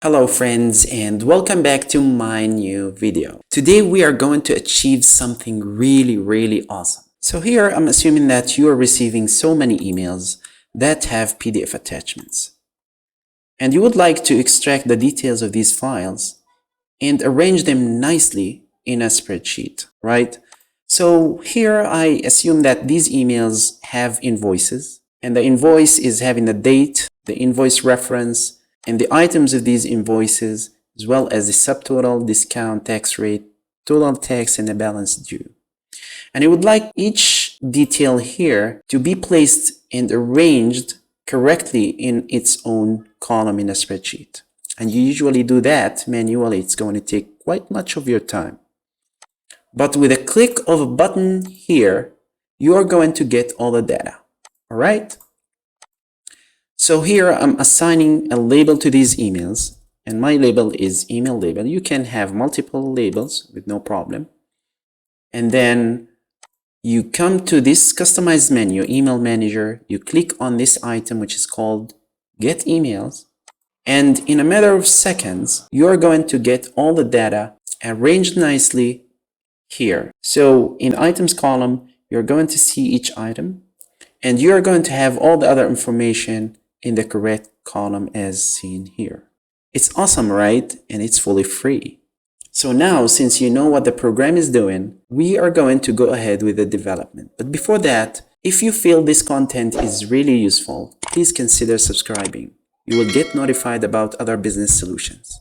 Hello friends, and welcome back to my new video. Today we are going to achieve something really awesome. So here I'm assuming that you are receiving so many emails that have PDF attachments. And you would like to extract the details of these files and arrange them nicely in a spreadsheet, right? So here I assume that these emails have invoices, and the invoice is having the date, the invoice reference, and the items of these invoices, as well as the subtotal, discount, tax rate, total tax, and the balance due. And I would like each detail here to be placed and arranged correctly in its own column in a spreadsheet. And you usually do that manually. It's going to take quite much of your time. But with a click of a button here, you are going to get all the data. All right? So here I'm assigning a label to these emails, and my label is email label. You can have multiple labels with no problem. And then you come to this customized menu, email manager, you click on this item which is called get emails, and in a matter of seconds you are going to get all the data arranged nicely here. So in items column you're going to see each item, and you're going to have all the other information in the correct column as seen here. It's awesome, right? And it's fully free. So now, since you know what the program is doing, we are going to go ahead with the development. But before that, if you feel this content is really useful, please consider subscribing. You will get notified about other business solutions.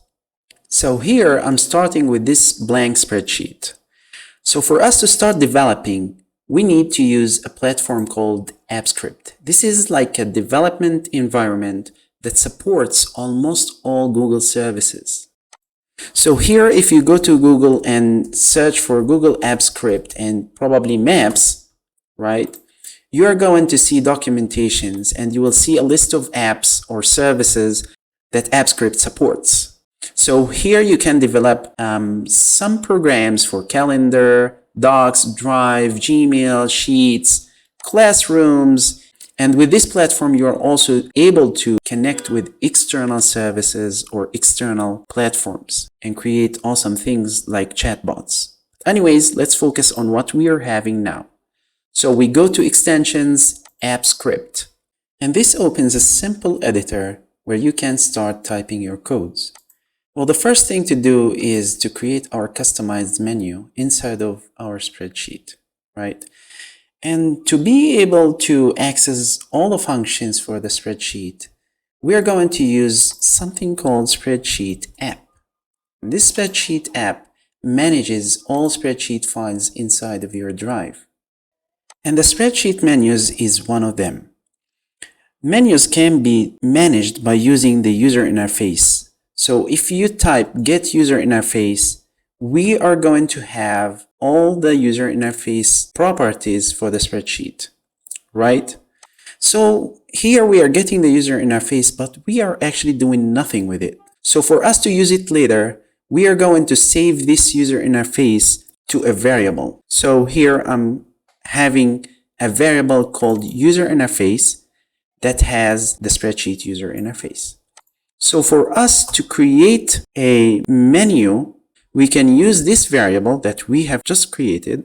So here I'm starting with this blank spreadsheet. So for us to start developing, we need to use a platform called AppScript. This is like a development environment that supports almost all Google services. So here, if you go to Google and search for Google AppScript and probably Maps, right, you are going to see documentations, and you will see a list of apps or services that AppScript supports. So here you can develop some programs for calendar, Docs, Drive, Gmail, Sheets, classrooms, and with this platform you are also able to connect with external services or external platforms and create awesome things like chatbots. Anyways, let's focus on what we are having now. So we go to extensions, AppScript, and this opens a simple editor where you can start typing your codes. Well, the first thing to do is to create our customized menu inside of our spreadsheet, right? And to be able to access all the functions for the spreadsheet, we are going to use something called SpreadsheetApp. This SpreadsheetApp manages all spreadsheet files inside of your drive. And the spreadsheet menus is one of them. Menus can be managed by using the user interface. So if you type get user interface, we are going to have all the user interface properties for the spreadsheet, right? So here we are getting the user interface, but we are actually doing nothing with it. So for us to use it later, we are going to save this user interface to a variable. So here I'm having a variable called user interface that has the spreadsheet user interface. So for us to create a menu, we can use this variable that we have just created,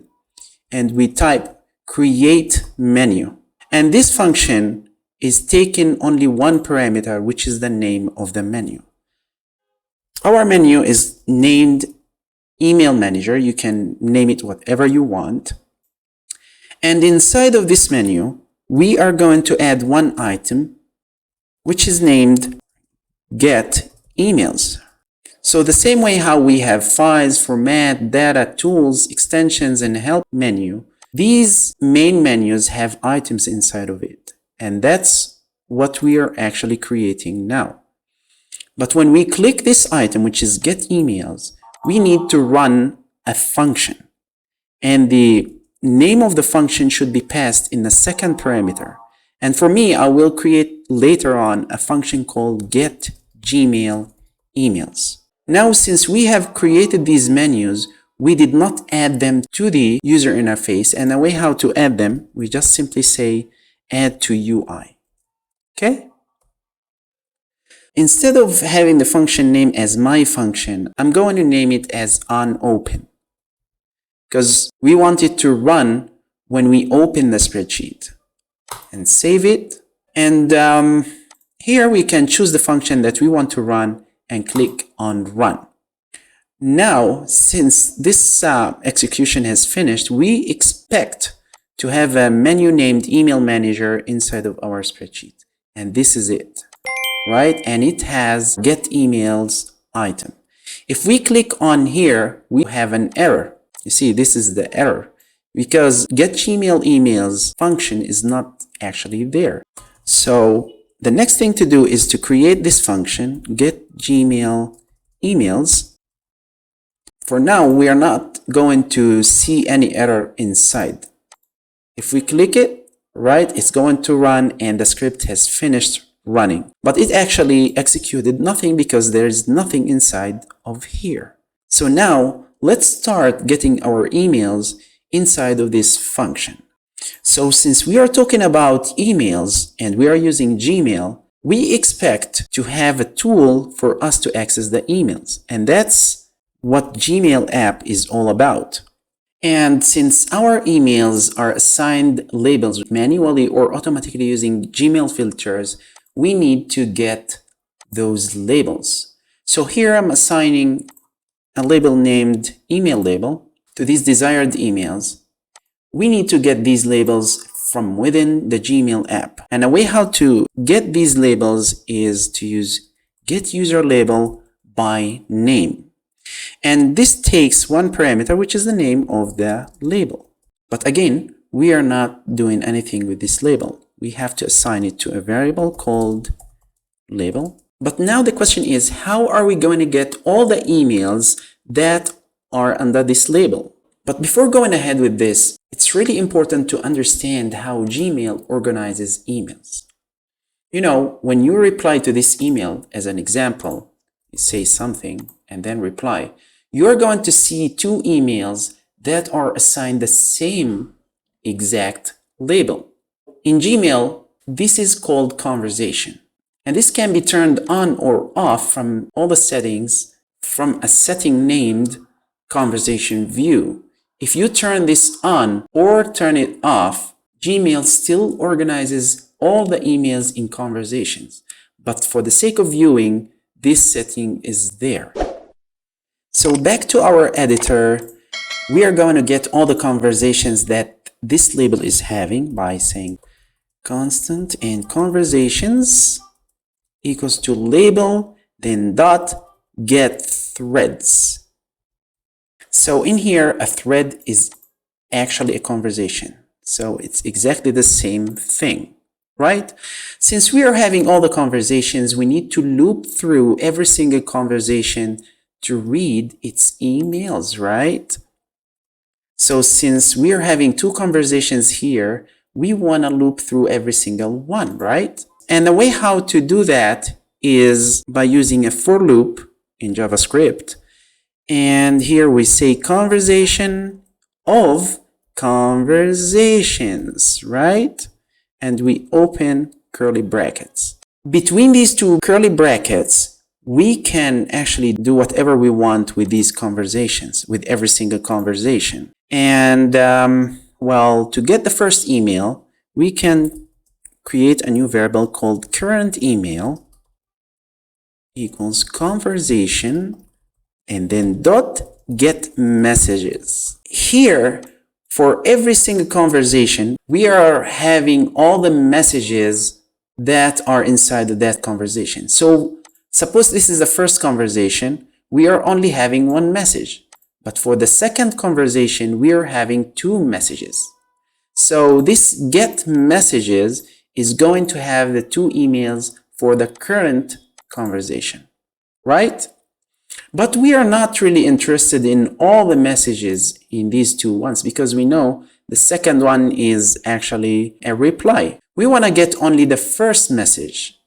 and we type create menu. And this function is taking only one parameter, which is the name of the menu. Our menu is named email manager. You can name it whatever you want. And inside of this menu, we are going to add one item, which is named get emails. So the same way how we have files, format, data, tools, extensions, and help menu, these main menus have items inside of it. And that's what we are actually creating now. But when we click this item, which is get emails, we need to run a function. And the name of the function should be passed in the second parameter. And for me, I will create later on a function called get Gmail emails. Now, since we have created these menus, we did not add them to the user interface. And the way how to add them, we just simply say add to UI. Okay? Instead of having the function name as my function, I'm going to name it as onOpen, because we want it to run when we open the spreadsheet. And save it. And here we can choose the function that we want to run and click on Run. Now, since this execution has finished, we expect to have a menu named Email Manager inside of our spreadsheet. And this is it, right? And it has Get Emails item. If we click on here, we have an error. You see, this is the error, because Get Gmail Emails function is not actually there. So the next thing to do is to create this function, Get Gmail Emails. For now, we are not going to see any error inside. If we click it, right, it's going to run and the script has finished running. But it actually executed nothing because there is nothing inside of here. So now let's start getting our emails inside of this function. So since we are talking about emails and we are using Gmail, we expect to have a tool for us to access the emails. And that's what GmailApp is all about. And since our emails are assigned labels manually or automatically using Gmail filters, we need to get those labels. So here I'm assigning a label named email label to these desired emails. We need to get these labels from within the Gmail app. And a way how to get these labels is to use get user label by name. And this takes one parameter, which is the name of the label. But again, we are not doing anything with this label. We have to assign it to a variable called label. But now the question is, how are we going to get all the emails that are under this label? But before going ahead with this, it's really important to understand how Gmail organizes emails. You know, when you reply to this email, as an example, you say something and then reply, you're going to see two emails that are assigned the same exact label. In Gmail, this is called conversation. And this can be turned on or off from all the settings from a setting named conversation view. If you turn this on or turn it off, Gmail still organizes all the emails in conversations. But for the sake of viewing, this setting is there. So back to our editor, we are going to get all the conversations that this label is having by saying constant and conversations equals to label, then dot get threads. So in here, a thread is actually a conversation. So it's exactly the same thing, right? Since we are having all the conversations, we need to loop through every single conversation to read its emails, right? So since we are having two conversations here, we want to loop through every single one, right? And the way how to do that is by using a for loop in JavaScript. And here we say conversation of conversations, right? And we open curly brackets. Between these two curly brackets, we can actually do whatever we want with these conversations, with every single conversation. And well, to get the first email, we can create a new variable called current email equals conversation and then dot get messages. Here, for every single conversation, we are having all the messages that are inside of that conversation. So suppose this is the first conversation, we are only having one message. But for the second conversation, we are having two messages. So this get messages is going to have the two emails for the current conversation, right? But we are not really interested in all the messages in these two ones because we know the second one is actually a reply. We want to get only the first message.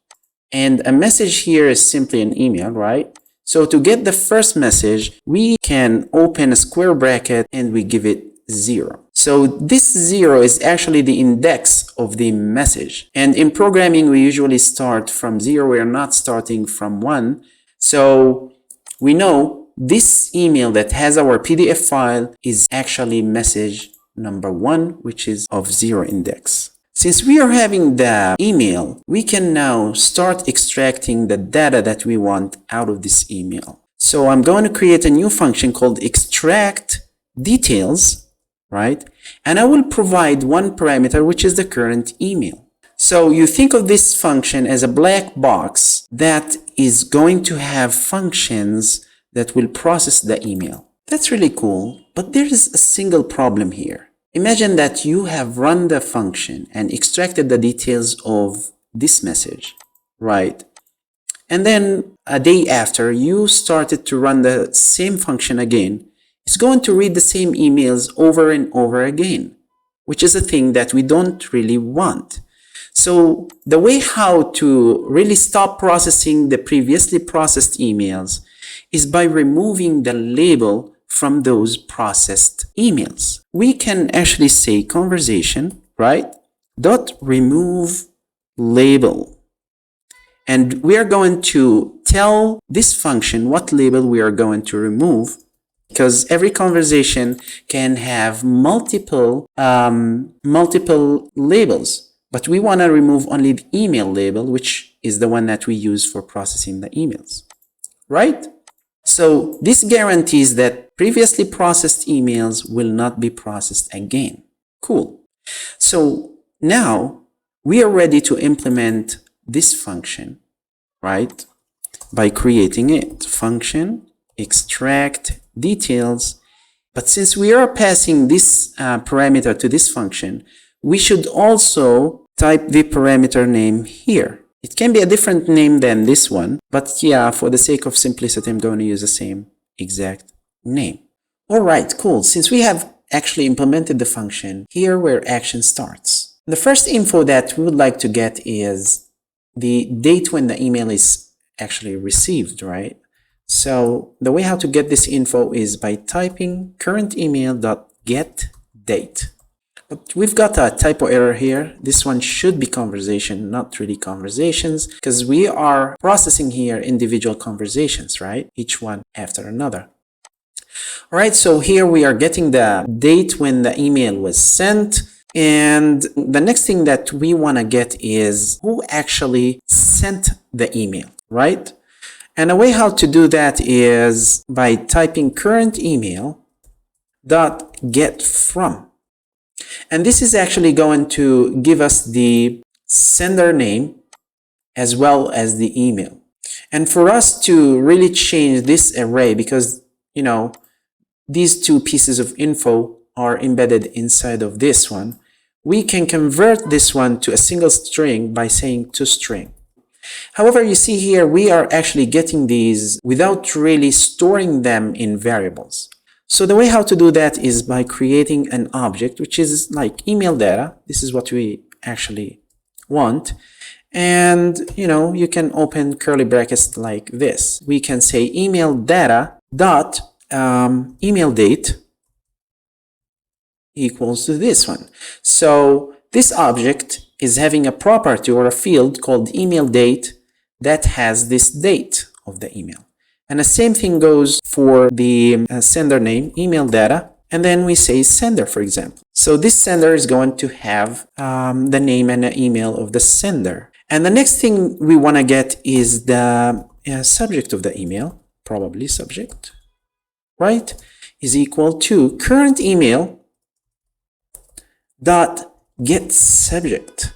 And a message here is simply an email, right? So to get the first message, we can open a square bracket and we give it 0. So this 0 is actually the index of the message. And in programming, we usually start from 0. We are not starting from 1. So we know this email that has our PDF file is actually message number 1, which is of 0 index. Since we are having the email, we can now start extracting the data that we want out of this email. So I'm going to create a new function called extract details, right? And I will provide one parameter, which is the current email. So you think of this function as a black box that is going to have functions that will process the email. That's really cool, but there is a single problem here. Imagine that you have run the function and extracted the details of this message, right? And then a day after, you started to run the same function again. It's going to read the same emails over and over again, which is a thing that we don't really want. So the way how to really stop processing the previously processed emails is by removing the label from those processed emails. We can actually say conversation, right? Dot remove label. And we are going to tell this function what label we are going to remove, because every conversation can have multiple labels. But we want to remove only the email label, which is the one that we use for processing the emails, right? So this guarantees that previously processed emails will not be processed again. Cool. So now we are ready to implement this function, right? By creating it. Function extract details. But since we are passing this parameter to this function, we should also type the parameter name here. It can be a different name than this one, but yeah, for the sake of simplicity, I'm going to use the same exact name. All right, cool. Since we have actually implemented the function, here where action starts. The first info that we would like to get is the date when the email is actually received, right? So the way how to get this info is by typing current email.getDate. But we've got a typo error here. This one should be conversation, not really conversations, because we are processing here individual conversations, right? Each one after another. All right, so here we are getting the date when the email was sent. And the next thing that we want to get is who actually sent the email, right? And a way how to do that is by typing current email dot get from. And this is actually going to give us the sender name as well as the email. And for us to really change this array, because, you know, these two pieces of info are embedded inside of this one, we can convert this one to a single string by saying toString. However, you see here, we are actually getting these without really storing them in variables. So the way how to do that is by creating an object, which is like email data. This is what we actually want. And, you know, you can open curly brackets like this. We can say email data dot email date equals to this one. So this object is having a property or a field called email date that has this date of the email. And the same thing goes for the sender name, email data, and then we say sender, for example. So this sender is going to have the name and the email of the sender. And the next thing we want to get is the subject of the email, probably subject, right, is equal to current email dot get subject.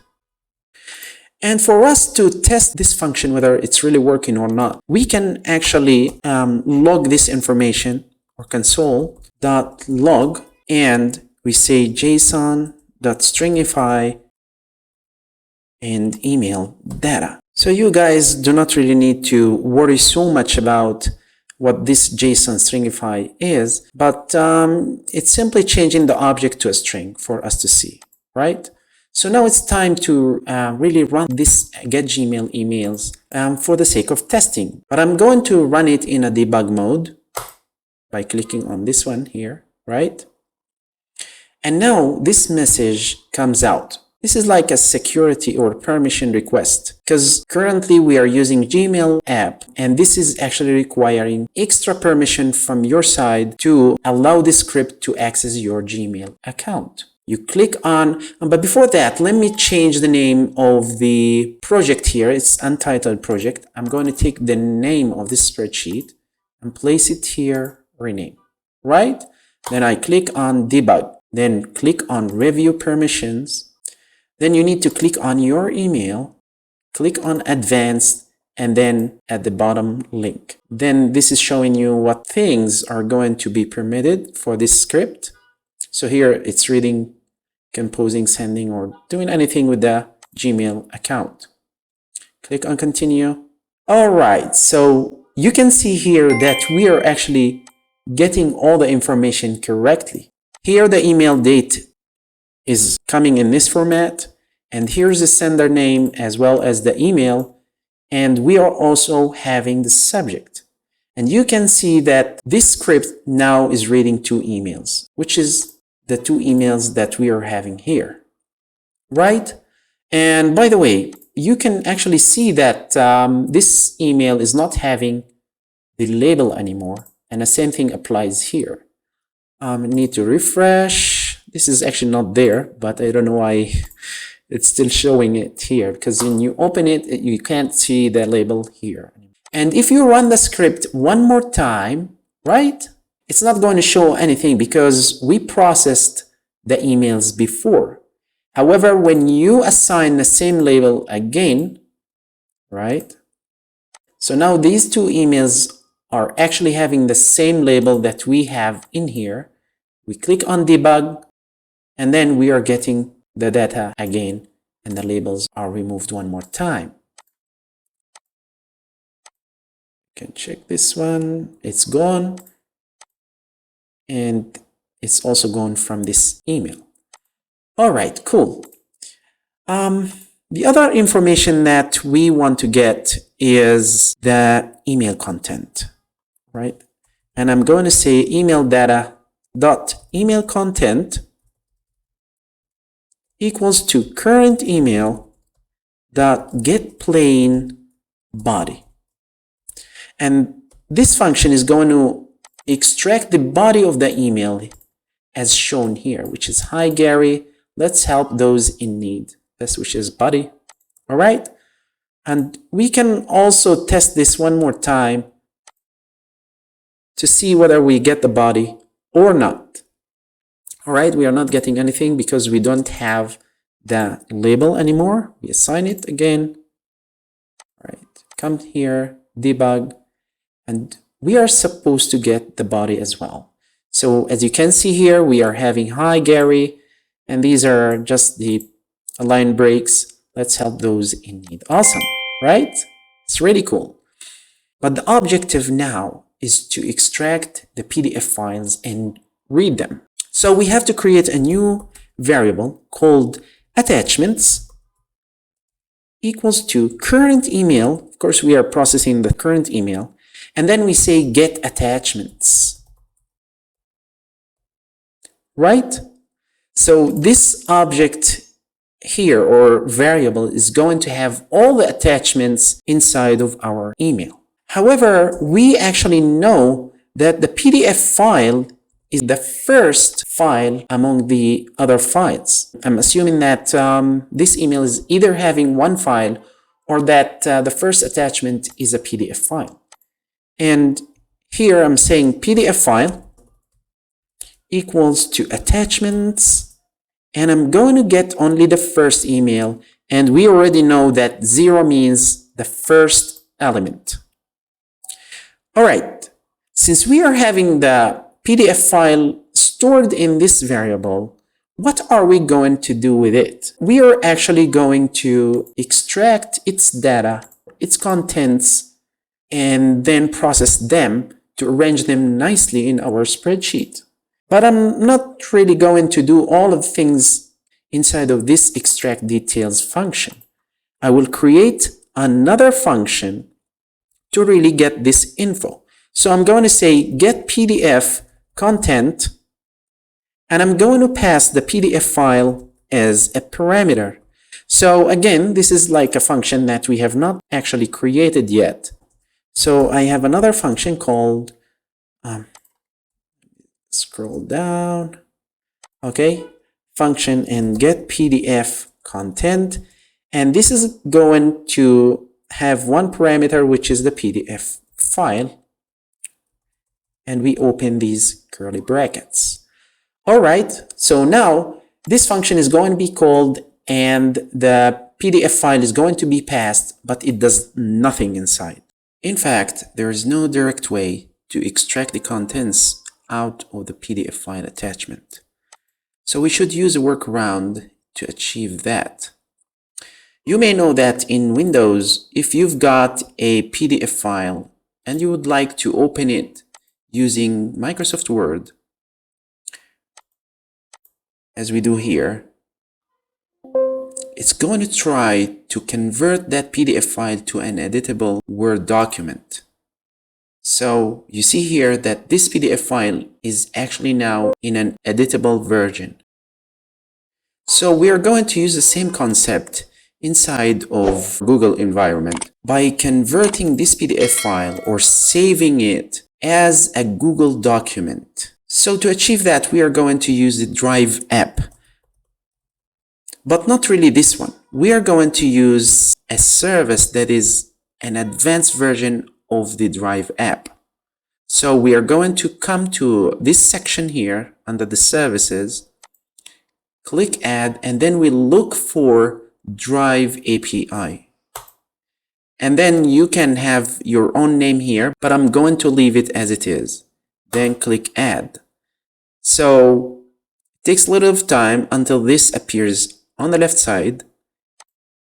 And for us to test this function, whether it's really working or not, we can actually log this information or console.log, and we say json.stringify and email data. So you guys do not really need to worry so much about what this JSON stringify is, but it's simply changing the object to a string for us to see, right? So now it's time to really run this get Gmail emails for the sake of testing. But I'm going to run it in a debug mode by clicking on this one here, right? And now this message comes out. This is like a security or permission request, because currently we are using GmailApp, and this is actually requiring extra permission from your side to allow this script to access your Gmail account. You click on, but before that, let me change the name of the project here. It's untitled project. I'm going to take the name of this spreadsheet and place it here, rename, right? Then I click on debug, then click on review permissions. Then you need to click on your email, click on advanced, and then at the bottom link. Then this is showing you what things are going to be permitted for this script. So here it's reading, composing, sending, or doing anything with the Gmail account. Click on continue. All right, so you can see here that we are actually getting all the information correctly. Here the email date is coming in this format, and here's the sender name as well as the email, and we are also having the subject. And you can see that this script now is reading 2 emails, which is the 2 emails that we are having here, right? And by the way, you can actually see that this email is not having the label anymore, and the same thing applies here. Need to refresh. This is actually not there, but I don't know why it's still showing it here, because when you open it, you can't see the label here. And if you run the script one more time, right, it's not going to show anything because we processed the emails before. However, when you assign the same label again, right, so now these 2 emails are actually having the same label that we have in here. We click on debug, and then we are getting the data again, and the labels are removed one more time. You can check this one, it's gone, and it's also gone from this email. All right, cool. The other information that we want to get is the email content, right? And I'm going to say email data dot email content equals to current email dot get plain body. And this function is going to extract the body of the email as shown here, which is, hi Gary, let's help those in need. This, which is body. All right. And we can also test this one more time to see whether we get the body or not. All right, we are not getting anything because we don't have the label anymore. We assign it again. All right, come here, debug, and we are supposed to get the body as well. So as you can see here, we are having hi Gary, and these are just the line breaks. Let's help those in need. Awesome, right? It's really cool. But the objective now is to extract the PDF files and read them. So we have to create a new variable called attachments equals to current email. Of course, we are processing the current email. And then we say get attachments. Right? So this object here or variable is going to have all the attachments inside of our email. However, we actually know that the PDF file is the first file among the other files. I'm assuming that this email is either having one file or that the first attachment is a PDF file. And here I'm saying PDF file equals to attachments, and I'm going to get only the first email, and we already know that 0 means the first element. All right, since we are having the PDF file stored in this variable, what are we going to do with it? We are actually going to extract its data, its contents, and then process them to arrange them nicely in our spreadsheet. But I'm not really going to do all of the things inside of this extract details function. I will create another function to really get this info. So I'm going to say get PDF content, and I'm going to pass the PDF file as a parameter. So again, this is like a function that we have not actually created yet. So I have another function called, scroll down, okay, function and get PDF content. And this is going to have one parameter, which is the PDF file. And we open these curly brackets. All right, so now this function is going to be called and the PDF file is going to be passed, but it does nothing inside. In fact, there is no direct way to extract the contents out of the PDF file attachment. So we should use a workaround to achieve that. You may know that in Windows, if you've got a PDF file and you would like to open it using Microsoft Word, as we do here, it's going to try to convert that PDF file to an editable Word document. So you see here that this PDF file is actually now in an editable version. So we are going to use the same concept inside of Google environment by converting this PDF file or saving it as a Google document. So to achieve that, we are going to use the DriveApp. But not really this one. We are going to use a service that is an advanced version of the DriveApp. So we are going to come to this section here under the services, click add, and then we look for Drive API. And then you can have your own name here, but I'm going to leave it as it is. Then click add. So it takes a little time until this appears on the left side.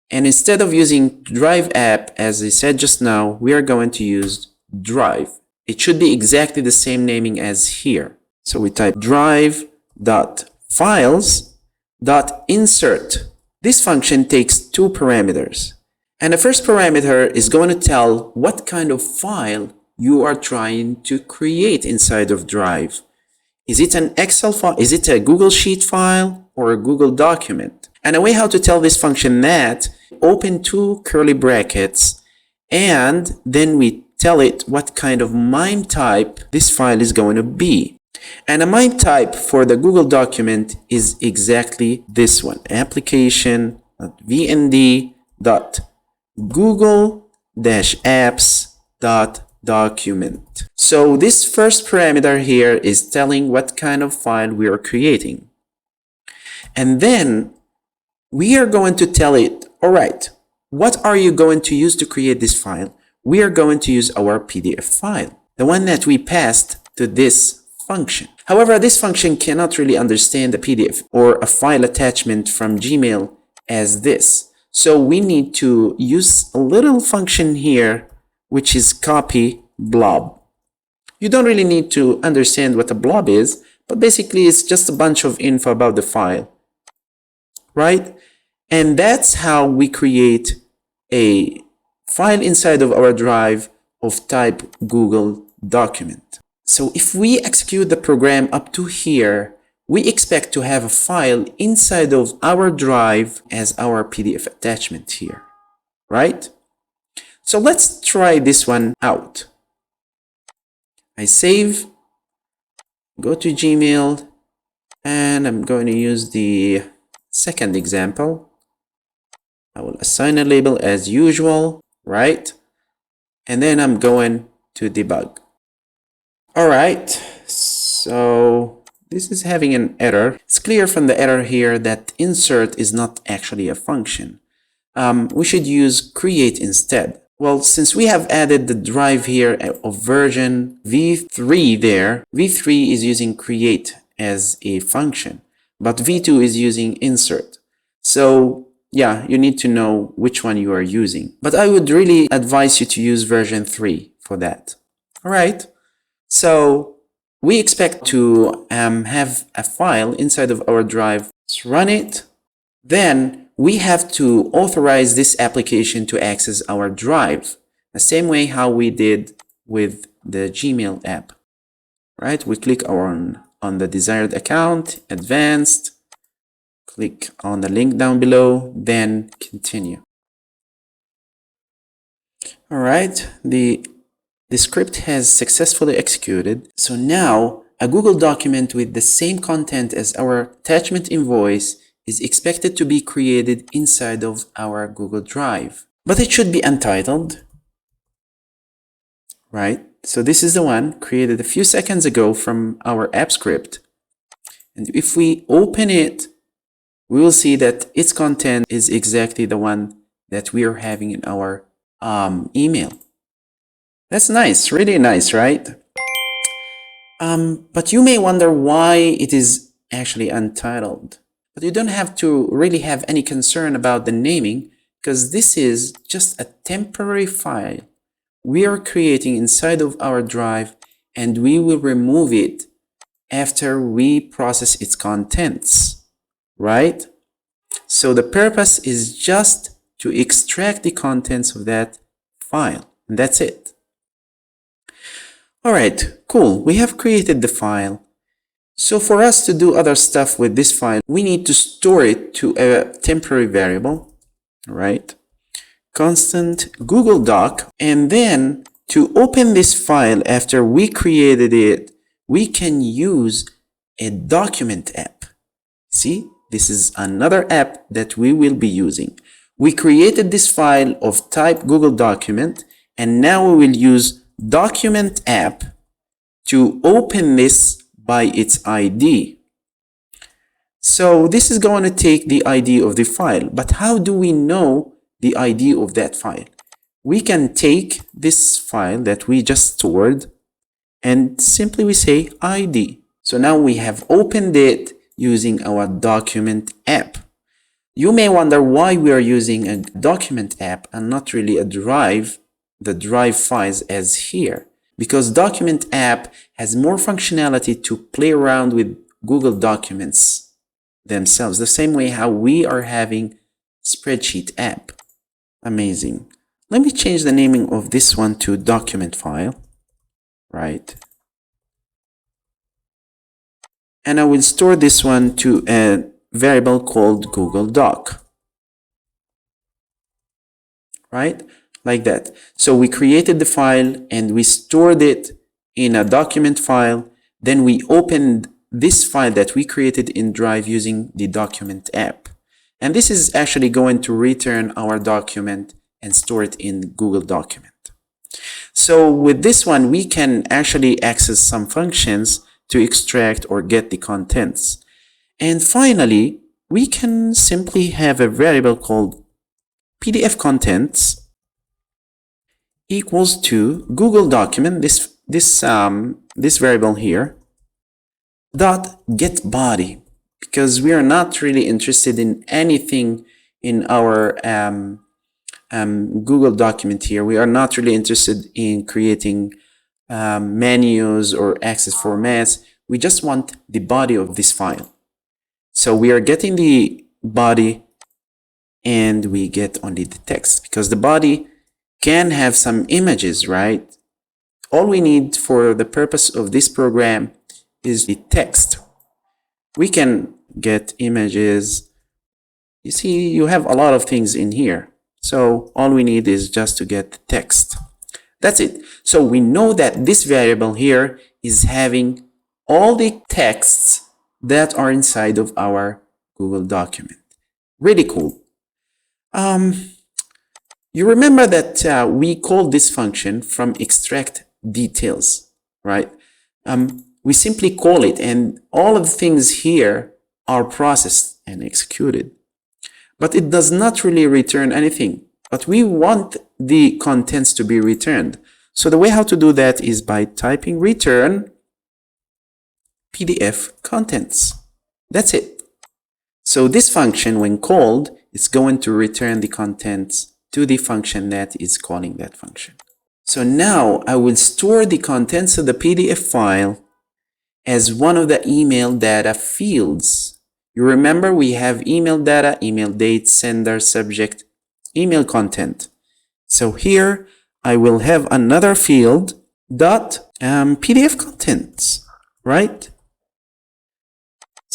And instead of using DriveApp, as I said just now, we are going to use Drive. It should be exactly the same naming as here. So we type drive.files.insert. This function takes two parameters. And the first parameter is going to tell what kind of file you are trying to create inside of Drive. Is it an Excel file? Is it a Google Sheet file or a Google document? And a way how to tell this function that, open two curly brackets, and then we tell it what kind of MIME type this file is going to be. And a MIME type for the Google document is exactly this one, application.vnd.google-apps.document. So this first parameter here is telling what kind of file we are creating. And then we are going to tell it, all right, what are you going to use to create this file? We are going to use our PDF file, the one that we passed to this function. However, this function cannot really understand a PDF or a file attachment from Gmail as this. So we need to use a little function here, which is copy blob. You don't really need to understand what a blob is, but basically it's just a bunch of info about the file, right? And that's how we create a file inside of our Drive of type Google document. So if we execute the program up to here, we expect to have a file inside of our Drive as our PDF attachment here, right? So let's try this one out. I save, go to Gmail, and I'm going to use the second example. I will assign a label as usual, right? And then I'm going to debug. All right, so this is having an error. It's clear from the error here that insert is not actually a function. We should use create instead. Well, since we have added the Drive here of version v3 there, v3 is using create as a function, but v2 is using insert. So yeah, you need to know which one you are using. But I would really advise you to use version 3 for that. All right. So we expect to have a file inside of our Drive. Let's run it. Then we have to authorize this application to access our Drive, the same way how we did with the Gmail app. Right? We click on on the desired account, advanced, click on the link down below, then continue. All right, the script has successfully executed. So now a Google document with the same content as our attachment invoice is expected to be created inside of our Google Drive. But it should be untitled, right? So this is the one created a few seconds ago from our app script. And if we open it, we will see that its content is exactly the one that we are having in our email. That's nice, really nice, right? But you may wonder why it is actually untitled. But you don't have to really have any concern about the naming, because this is just a temporary file we are creating inside of our drive, and we will remove it after we process its contents, right? So the purpose is just to extract the contents of that file, and that's it. All right, cool. We have created the file. So for us to do other stuff with this file, we need to store it to a temporary variable, right? Constant Google Doc. And then to open this file after we created it, we can use a DocumentApp. See, this is another app that we will be using. We created this file of type Google Document, and now we will use DocumentApp to open this by its ID. So this is going to take the ID of the file, but how do we know the ID of that file? We can take this file that we just stored and simply we say ID. So now we have opened it using our DocumentApp. You may wonder why we are using a DocumentApp and not really a drive, the drive files as here. Because DocumentApp has more functionality to play around with Google Documents themselves, the same way how we are having SpreadsheetApp. Amazing. Let me change the naming of this one to document file, right? And I will store this one to a variable called Google Doc, right? Like that. So we created the file and we stored it in a document file. Then we opened this file that we created in Drive using the DocumentApp. And this is actually going to return our document and store it in Google Document. So with this one, we can actually access some functions to extract or get the contents. And finally, we can simply have a variable called PDF contents equals to Google document, this variable here, dot get body, because we are not really interested in anything in our Google document here. We are not really interested in creating menus or access formats. We just want the body of this file. So we are getting the body and we get only the text, because the body can have some images, right? All we need for the purpose of this program is the text. We can get images. You see, you have a lot of things in here. So all we need is just to get the text. That's it. So we know that this variable here is having all the texts that are inside of our Google document. Really cool. You remember that we called this function from extract details, right? We simply call it and all of the things here are processed and executed. But it does not really return anything. But we want the contents to be returned. So the way how to do that is by typing return PDF contents. That's it. So this function, when called, is going to return the contents to the function that is calling that function. So now I will store the contents of the PDF file as one of the email data fields. You remember we have email data, email date, sender, subject, email content. So here I will have another field dot PDF contents, right?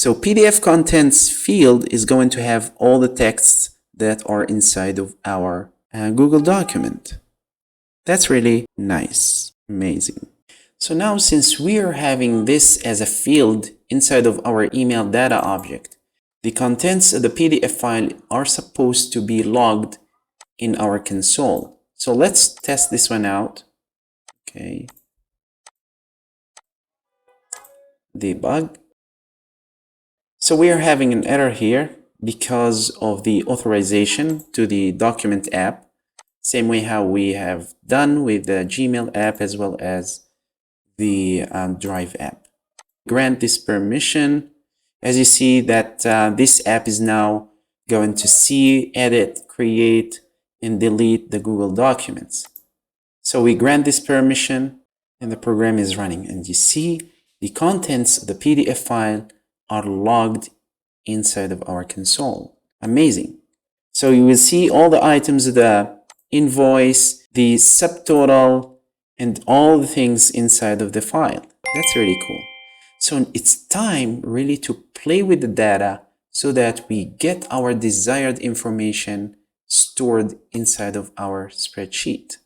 So PDF contents field is going to have all the texts that are inside of our Google document. That's really nice, amazing. So now, since we are having this as a field inside of our email data object, the contents of the PDF file are supposed to be logged in our console. So let's test this one out. Okay. Debug. So we are having an error here because of the authorization to the DocumentApp, same way how we have done with the GmailApp as well as the DriveApp. Grant this permission. As you see that this app is now going to see, edit, create, and delete the Google documents. So we grant this permission and the program is running. And you see the contents of the PDF file are logged inside of our console. Amazing. So you will see all the items of the invoice, the subtotal, and all the things inside of the file. That's really cool. So it's time really to play with the data so that we get our desired information stored inside of our spreadsheet.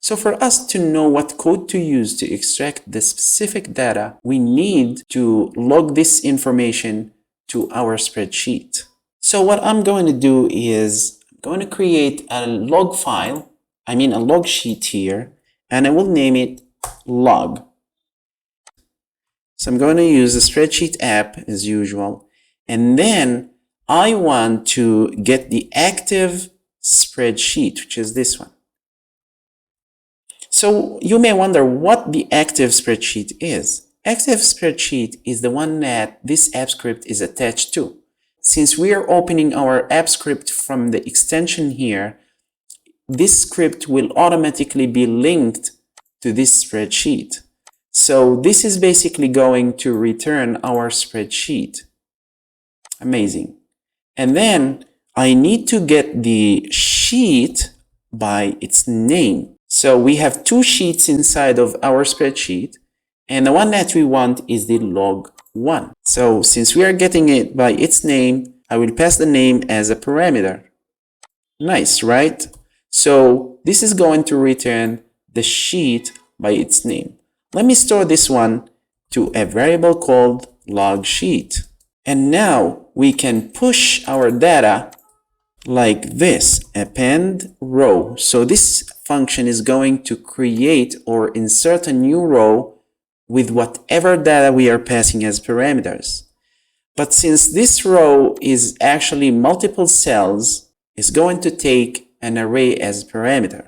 So for us to know what code to use to extract the specific data, we need to log this information to our spreadsheet. So what I'm going to do is I'm going to create a log file, a log sheet here, and I will name it log. So I'm going to use the SpreadsheetApp as usual, and then I want to get the active spreadsheet, which is this one. So you may wonder what the active spreadsheet is. Active spreadsheet is the one that this app script is attached to. Since we are opening our app script from the extension here, this script will automatically be linked to this spreadsheet. So this is basically going to return our spreadsheet. Amazing. And then I need to get the sheet by its name. So we have two sheets inside of our spreadsheet, and the one that we want is the log 1. So since we are getting it by its name, I will pass the name as a parameter. Nice, right? So this is going to return the sheet by its name. Let me store this one to a variable called log sheet. And now we can push our data like this, append row. So this function is going to create or insert a new row with whatever data we are passing as parameters. But since this row is actually multiple cells, it's going to take an array as parameter.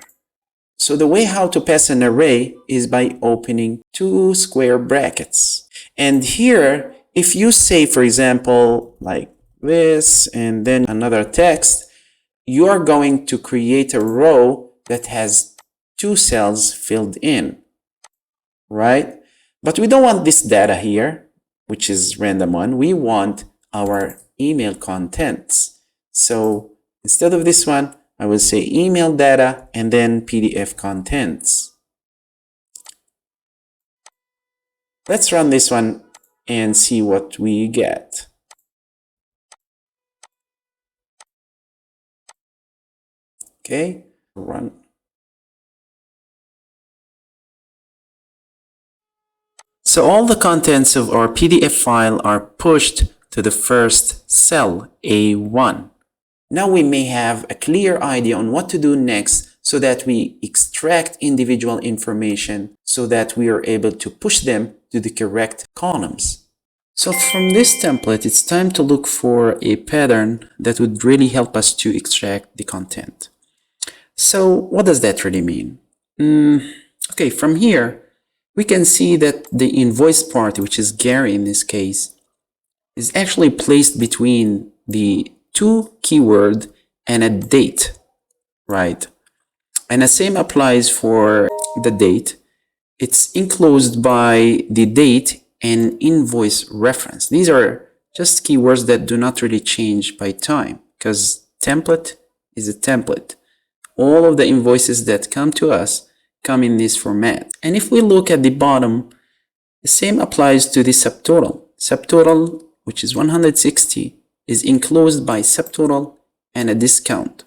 So the way how to pass an array is by opening two square brackets. And here, if you say, for example, like this, and then another text, you are going to create a row that has two cells filled in, right? But we don't want this data here, which is random one. We want our email contents. So instead of this one, I will say email data and then PDF contents. Let's run this one and see what we get. Okay, run. So all the contents of our PDF file are pushed to the first cell, A1. Now we may have a clear idea on what to do next so that we extract individual information so that we are able to push them to the correct columns. So from this template, it's time to look for a pattern that would really help us to extract the content. So what does that really mean? Okay, from here, we can see that the Invoiced Party, which is Gary in this case, is actually placed between the two keyword and a date, right? And the same applies for the date. It's enclosed by the date and invoice reference. These are just keywords that do not really change by time because template is a template. All of the invoices that come to us come in this format. And if we look at the bottom, the same applies to the subtotal. subtotal, which is 160, is enclosed by subtotal and a discount.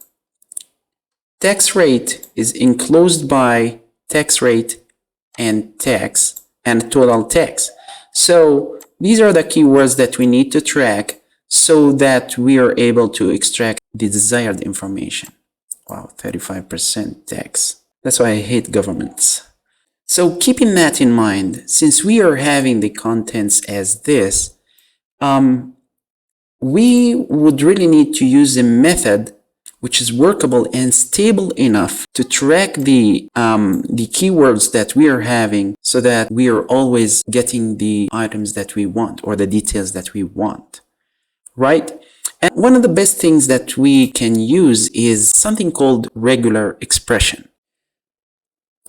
Tax rate is enclosed by tax rate and tax and total tax. So these are the keywords that we need to track so that we are able to extract the desired information. Wow, 35% tax. That's why I hate governments. So keeping that in mind, since we are having the contents as this, we would really need to use a method which is workable and stable enough to track the keywords that we are having so that we are always getting the items that we want or the details that we want, right? And one of the best things that we can use is something called regular expression.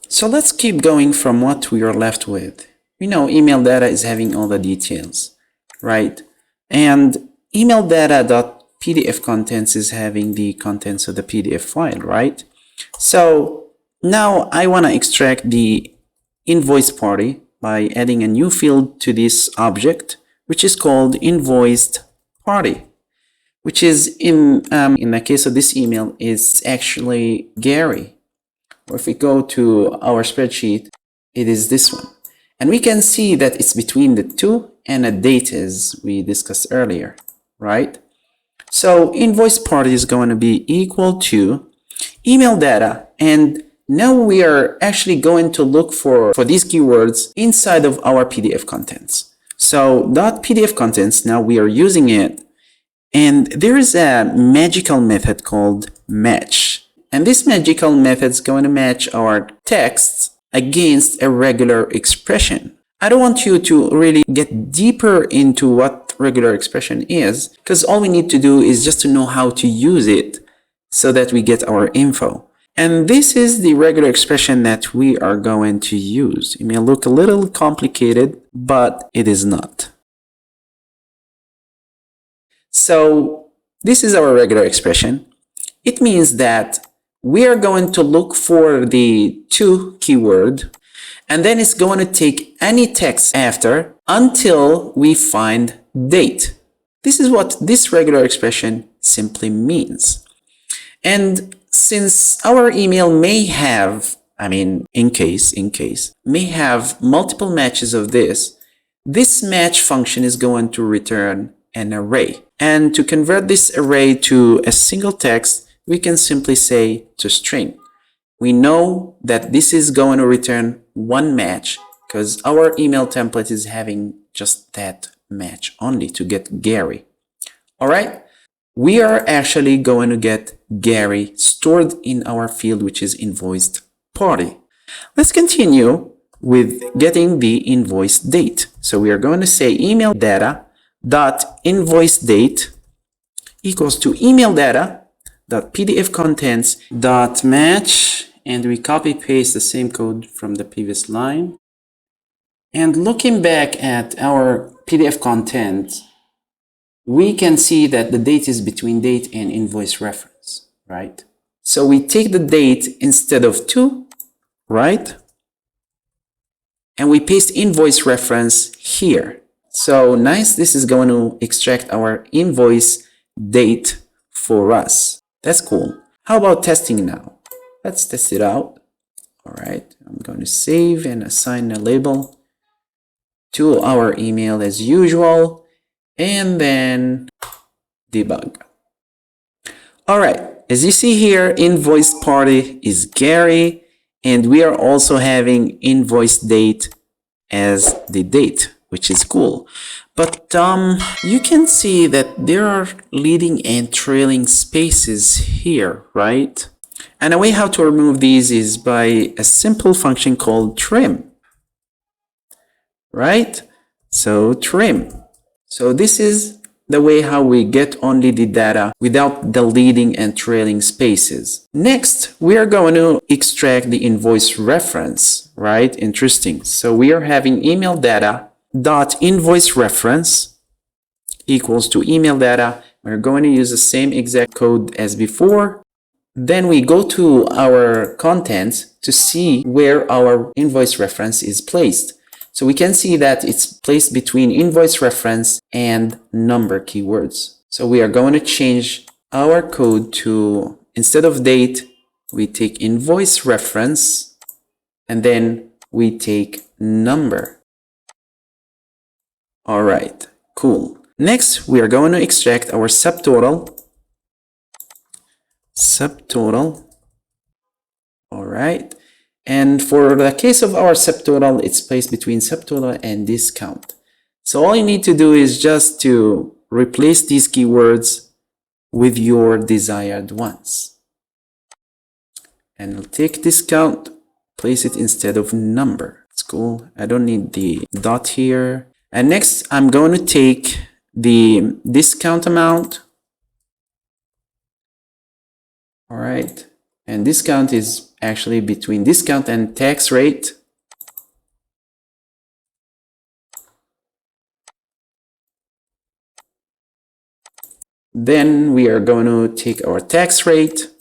So let's keep going from what we are left with. We know email data is having all the details, right? And email data.pdf contents is having the contents of the PDF file, right? So now I want to extract the invoice party by adding a new field to this object, which is called Invoiced Party, which is in the case of this email is actually Gary. Or if we go to our spreadsheet, it is this one. And we can see that it's between the 2 and a date as we discussed earlier, right? So invoice party is going to be equal to email data. And now we are actually going to look for these keywords inside of our PDF contents. So .pdf contents, now we are using it. And there is a magical method called match. And this magical method is going to match our texts against a regular expression. I don't want you to really get deeper into what regular expression is, because all we need to do is just to know how to use it so that we get our info. And this is the regular expression that we are going to use. It may look a little complicated, but it is not. So this is our regular expression. It means that we are going to look for the to keyword, and then it's going to take any text after until we find date. This is what this regular expression simply means. And since our email may have, in case, may have multiple matches of this match function is going to return an array. And to convert this array to a single text, we can simply say to string. We know that this is going to return one match because our email template is having just that match only to get Gary. All right. We are actually going to get Gary stored in our field, which is invoiced party. Let's continue with getting the invoice date. So we are going to say email data dot invoice date equals to email data dot pdf contents dot match, and we copy paste the same code from the previous line. And looking back at our PDF content, we can see that the date is between date and invoice reference, right? So we take the date instead of 2, right? And we paste invoice reference here. So nice, this is going to extract our invoice date for us. That's cool. How about testing now? Let's test it out. All right, I'm going to save and assign a label to our email as usual, and then debug. All right, as you see here, invoiced party is Gary, and we are also having invoice date as the date, which is cool. But you can see that there are leading and trailing spaces here, right? And a way how to remove these is by a simple function called trim, right? So trim. So this is the way how we get only the data without the leading and trailing spaces. Next, we are going to extract the invoice reference, right? Interesting. So we are having email data dot invoice reference equals to email data. We're going to use the same exact code as before. Then we go to our contents to see where our invoice reference is placed. So we can see that it's placed between invoice reference and number keywords. So we are going to change our code to, instead of date, we take invoice reference and then we take number. All right, cool. Next, we are going to extract our subtotal. All right. And for the case of our subtotal, it's placed between subtotal and discount. So all you need to do is just to replace these keywords with your desired ones. And I'll take discount, place it instead of number. It's cool. I don't need the dot here. And next, I'm going to take the discount amount. All right. And discount is actually between discount and tax rate. Then we are going to take our tax rate.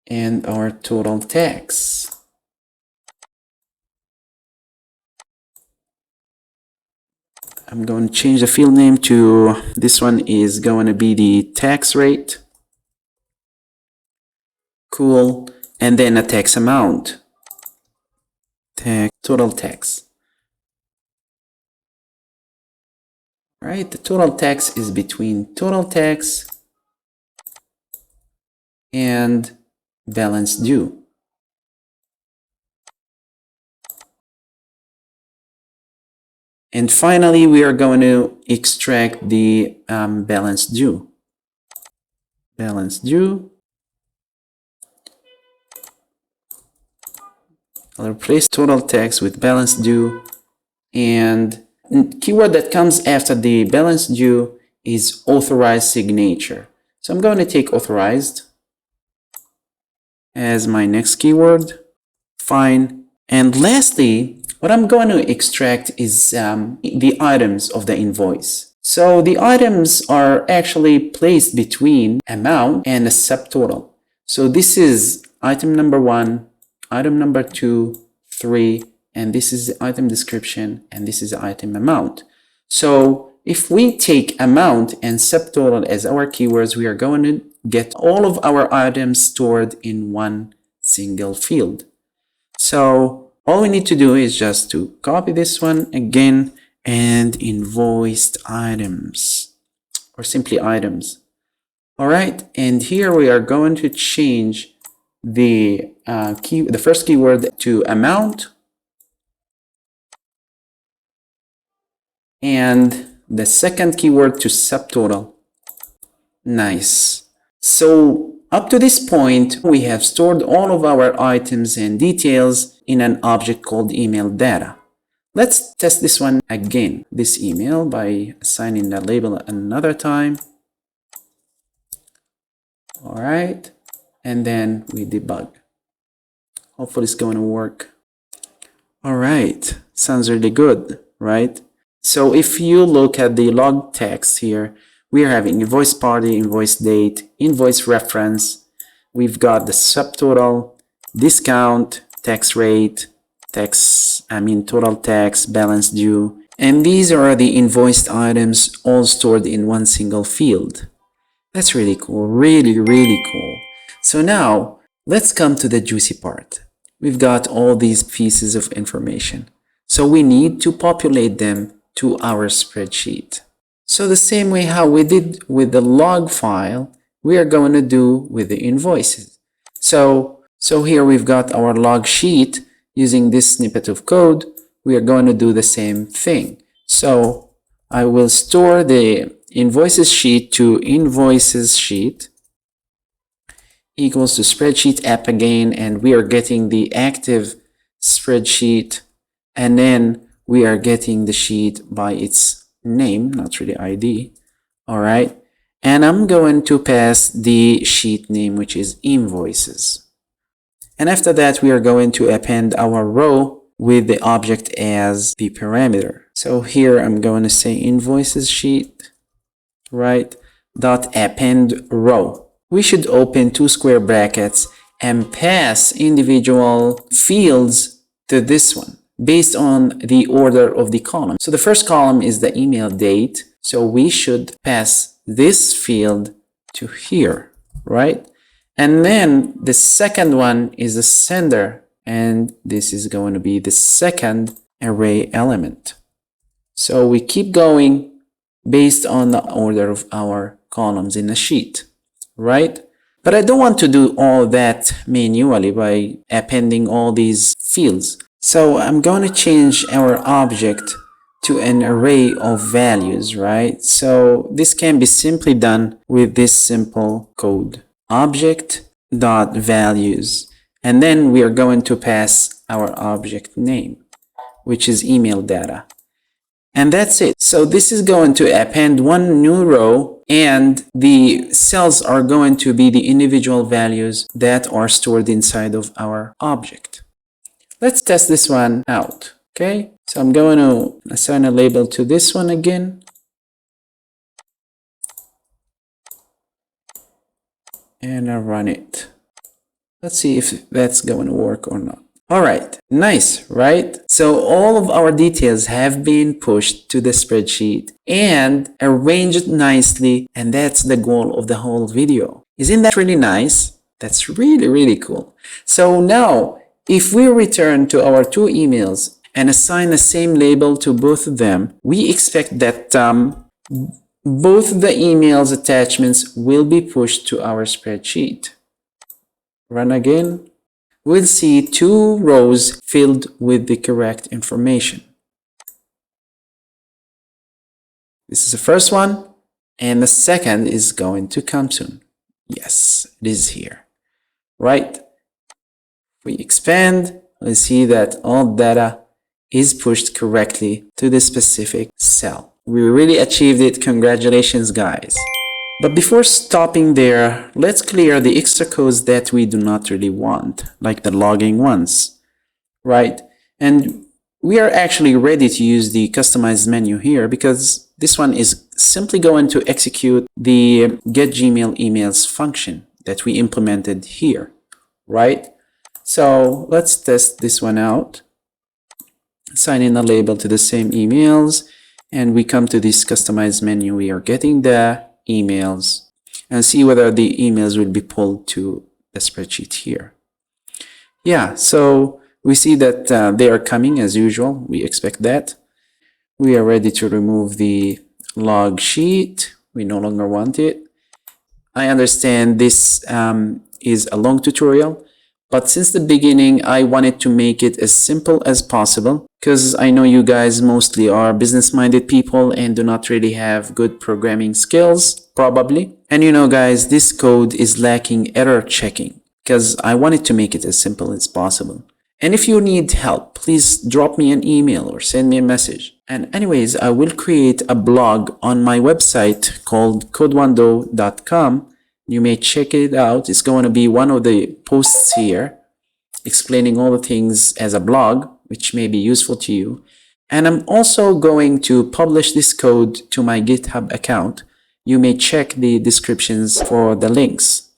And our total tax. I'm going to change the field name to, this one is going to be the tax rate. Cool. And then a tax amount. Total tax. Right? The total tax is between total tax and balance due. And finally, we are going to extract the balance due. Balance due. I'll replace total tax with balance due. And keyword that comes after the balance due is authorized signature. So I'm going to take authorized as my next keyword. Fine. And lastly, what I'm going to extract is the items of the invoice. So the items are actually placed between amount and a subtotal. So this is item number 1, item number 2, 3, and this is the item description, and this is the item amount. So if we take amount and subtotal as our keywords, we are going to get all of our items stored in one single field. So all we need to do is just to copy this one again and invoiced items, or simply items. All right, and here we are going to change the first keyword to amount and the second keyword to subtotal. Nice. So up to this point, we have stored all of our items and details in an object called email data. Let's test this one again, this email, by assigning the label another time. All right, and then we debug. Hopefully it's going to work. All right, sounds really good, right? So if you look at the log text here, we are having Invoice Party, Invoice Date, Invoice Reference. We've got the subtotal, discount, tax rate, total tax, balance due. And these are the invoiced items all stored in one single field. That's really cool, really, really cool. So now let's come to the juicy part. We've got all these pieces of information. So we need to populate them to our spreadsheet. So the same way how we did with the log file, we are going to do with the invoices. So here we've got our log sheet. Using this snippet of code, we are going to do the same thing. So I will store the invoices sheet to invoices sheet equals to SpreadsheetApp again, and we are getting the active spreadsheet, and then we are getting the sheet by its name, not really ID. All right, and I'm going to pass the sheet name, which is invoices. And after that, we are going to append our row with the object as the parameter. So here I'm going to say invoices sheet, right, dot append row. We should open two square brackets and pass individual fields to this one based on the order of the column. So the first column is the email date. So we should pass this field to here, right? And then the second one is the sender, and this is going to be the second array element. So we keep going based on the order of our columns in the sheet, right? But I don't want to do all that manually by appending all these fields. So I'm going to change our object to an array of values, right? So this can be simply done with this simple code. Object.values. And then we are going to pass our object name, which is email data. And that's it. So this is going to append one new row, and the cells are going to be the individual values that are stored inside of our object. Let's test this one out. Okay, so I'm going to assign a label to this one again. And I'll run it. Let's see if that's going to work or not. All right, nice, right? So all of our details have been pushed to the spreadsheet and arranged nicely, and that's the goal of the whole video. Isn't that really nice? That's really, really cool. So now, if we return to our two emails and assign the same label to both of them, we expect that both the emails attachments will be pushed to our spreadsheet. Run again. We'll see two rows filled with the correct information. This is the first one, and the second is going to come soon. Yes, it is here, right? If we expand, we'll see that all data is pushed correctly to the specific cell. We really achieved it. Congratulations, guys. But before stopping there, let's clear the extra codes that we do not really want, like the logging ones, right? And we are actually ready to use the customized menu here because this one is simply going to execute the get Gmail emails function that we implemented here, right? So let's test this one out. Assign in a label to the same emails, and we come to this customized menu. We are getting the emails and see whether the emails will be pulled to the spreadsheet here. Yeah, so we see that they are coming as usual. We expect that. We are ready to remove the log sheet. We no longer want it. I understand this is a long tutorial, but since the beginning, I wanted to make it as simple as possible because I know you guys mostly are business-minded people and do not really have good programming skills, probably. And you know, guys, this code is lacking error checking because I wanted to make it as simple as possible. And if you need help, please drop me an email or send me a message. And anyways, I will create a blog on my website called codewondo.com. You may check it out. It's going to be one of the posts here explaining all the things as a blog, which may be useful to you. And I'm also going to publish this code to my GitHub account. You may check the descriptions for the links.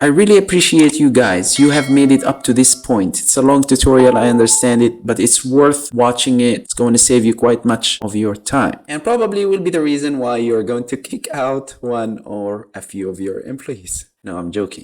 I really appreciate you guys. You have made it up to this point. It's a long tutorial, I understand it, but it's worth watching it. It's going to save you quite much of your time. And probably will be the reason why you're going to kick out one or a few of your employees. No, I'm joking.